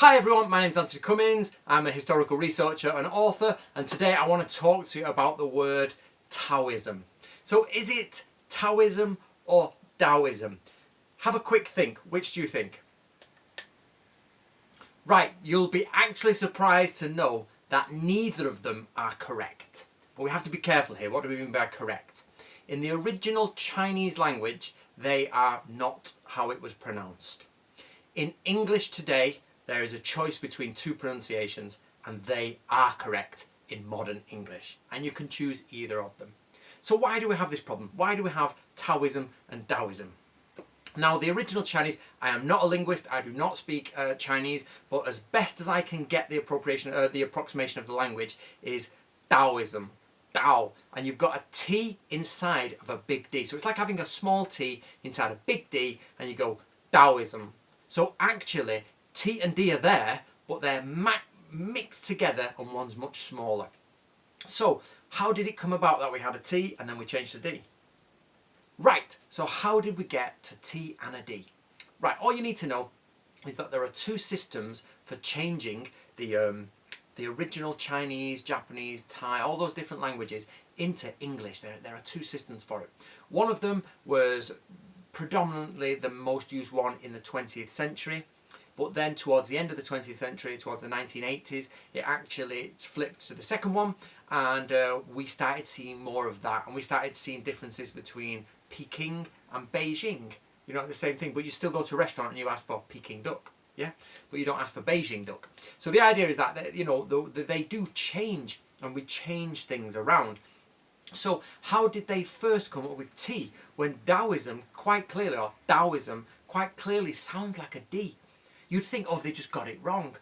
Hi everyone, my name's Anthony Cummins. I'm a historical researcher and author, and today I want to talk to you about the word Taoism. So is it Taoism or Taoism? Have a quick think. Which do you think? Right, you'll be actually surprised to know that neither of them are correct. But we have to be careful here. What do we mean by correct? In the original Chinese language, they are not how it was pronounced. In English today, there is a choice between two pronunciations, and they are correct in modern English. And you can choose either of them. So why do we have this problem? Why do we have Taoism and Taoism? Now, the original Chinese, I am not a linguist, I do not speak Chinese, but as best as I can get the approximation of the language is Taoism, Tao, and you've got a T inside of a big D. So it's like having a small T inside a big D, and you go Taoism. So actually, T and D are there, but they're mixed together, and one's much smaller. So how did it come about that we had a T and then we changed to D? Right, so how did we get to T and a D? Right, all you need to know is that there are two systems for changing the original Chinese, Japanese, Thai, all those different languages into English. There are two systems for it. One of them was predominantly the most used one in the 20th century, but then towards the end of the 20th century, towards the 1980s, it actually flipped to the second one, and we started seeing more of that, and we started seeing differences between Peking and Beijing. You know, the same thing, but you still go to a restaurant and you ask for Peking duck, yeah, but you don't ask for Beijing duck. So the idea is that, you know, they do change, and we change things around. So how did they first come up with T when Taoism quite clearly sounds like a D? You'd think, oh, they just got it wrong.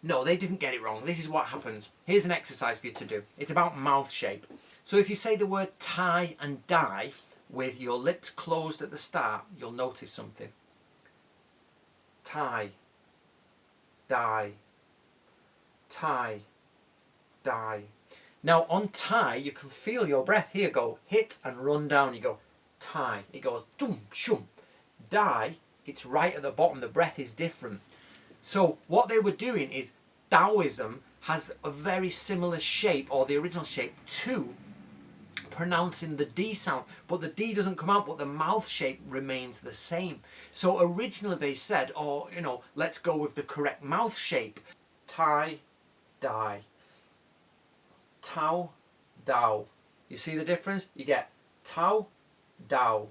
No, they didn't get it wrong. This is what happens. Here's an exercise for you to do. It's about mouth shape. So if you say the word tie and die with your lips closed at the start, you'll notice something. Tie, die, tie, die. Now on tie, you can feel your breath here go hit and run down. You go tie. It goes dum shum. Die, it's right at the bottom. The breath is different. So what they were doing is Taoism has a very similar shape, or the original shape, to pronouncing the D sound, but the D doesn't come out, but the mouth shape remains the same. So originally they said, oh, you know, let's go with the correct mouth shape. Tai, die. Tao, Dao. You see the difference? You get Tao, Dao.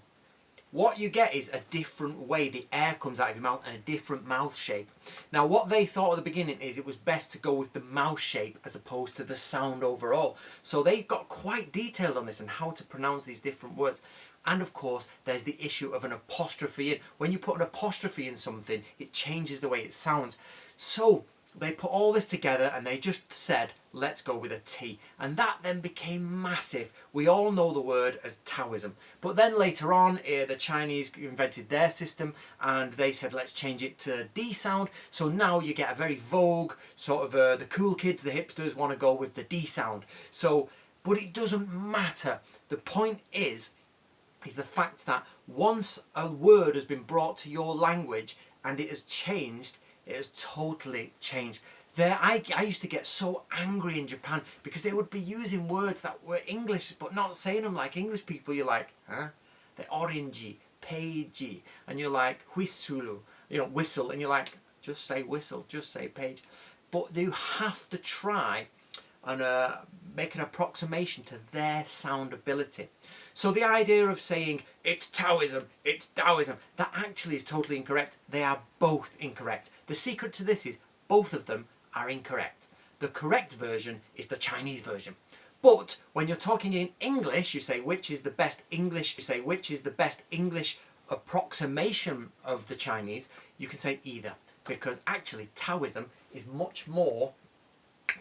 What you get is a different way the air comes out of your mouth and a different mouth shape. Now what they thought at the beginning is it was best to go with the mouth shape as opposed to the sound overall. So they got quite detailed on this and how to pronounce these different words. And of course there's the issue of an apostrophe in. When you put an apostrophe in something, it changes the way it sounds. So they put all this together and they just said, let's go with a T. And that then became massive. We all know the word as Taoism. But then later on, the Chinese invented their system and they said, let's change it to D sound. So now you get a very vogue, sort of the cool kids, the hipsters want to go with the D sound. So, but it doesn't matter. The point is the fact that once a word has been brought to your language and it has changed, it has totally changed. I used to get so angry in Japan because they would be using words that were English but not saying them like English people. You're like, huh? They're orangey, pagey, and you're like, whistle, you know, whistle, and you're like, just say whistle, just say page. But you have to try and make an approximation to their sound ability. So the idea of saying it's Taoism, it's Taoism, that actually is totally incorrect. They are both incorrect. The secret to this is both of them are incorrect. The correct version is the Chinese version. But when you're talking in English, you say which is the best English, approximation of the Chinese, you can say either. Because actually Taoism is much more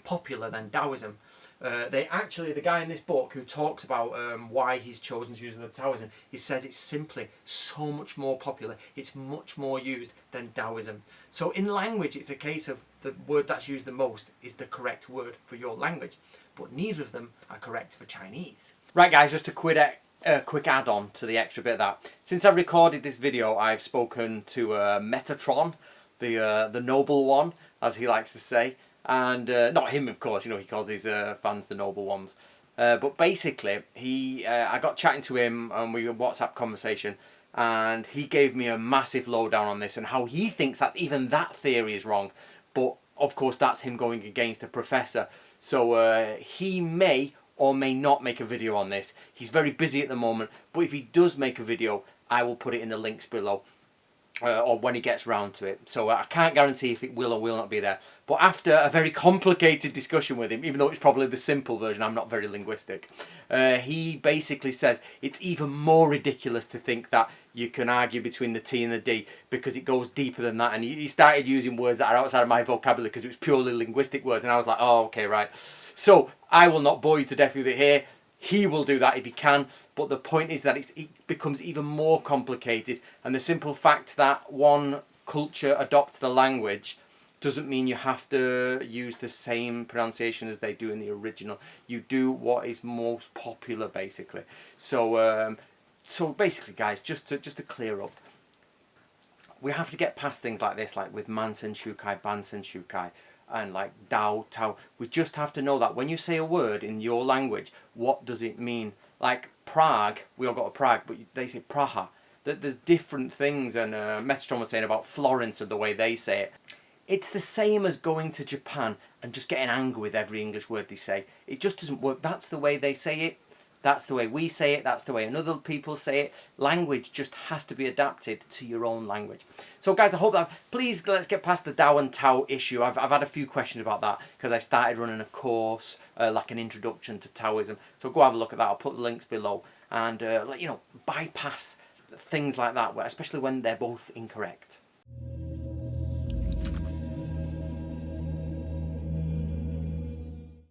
popular than Taoism. The guy in this book who talks about why he's chosen to use the Taoism, he said it's simply so much more popular, it's much more used than Taoism. So in language, it's a case of the word that's used the most is the correct word for your language, but neither of them are correct for Chinese. Right guys, just a quick add-on to the extra bit of that. Since I recorded this video, I've spoken to METATRON, the noble one, as he likes to say. And not him, of course, you know, he calls his fans the noble ones. But basically, I got chatting to him and we had a WhatsApp conversation, and he gave me a massive lowdown on this and how he thinks that even that theory is wrong. But of course, that's him going against a professor. So he may or may not make a video on this. He's very busy at the moment, but if he does make a video, I will put it in the links below. Or when he gets round to it. So I can't guarantee if it will or will not be there. But after a very complicated discussion with him, even though it's probably the simple version, I'm not very linguistic, he basically says it's even more ridiculous to think that you can argue between the T and the D because it goes deeper than that. And he started using words that are outside of my vocabulary because it was purely linguistic words. And I was like, oh, okay, right. So I will not bore you to death with it here. He will do that if he can, but the point is that it becomes even more complicated, and the simple fact that one culture adopts the language doesn't mean you have to use the same pronunciation as they do in the original. You do what is most popular, basically. So basically, guys, just to clear up, we have to get past things like this, like with Mansen Shukai, Bansen Shukai, and like DAO, TAO. We just have to know that when you say a word in your language, what does it mean? Like Prague, we all got a Prague, but they say Praha. That there's different things, and METATRON was saying about Florence and the way they say it. It's the same as going to Japan and just getting angry with every English word they say. It just doesn't work. That's the way they say it. That's the way we say it. That's the way other people say it. Language just has to be adapted to your own language. So guys, I hope that, please let's get past the DAO and TAO issue. I've had a few questions about that because I started running a course, like an introduction to Taoism. So go have a look at that. I'll put the links below. And, bypass things like that, especially when they're both incorrect.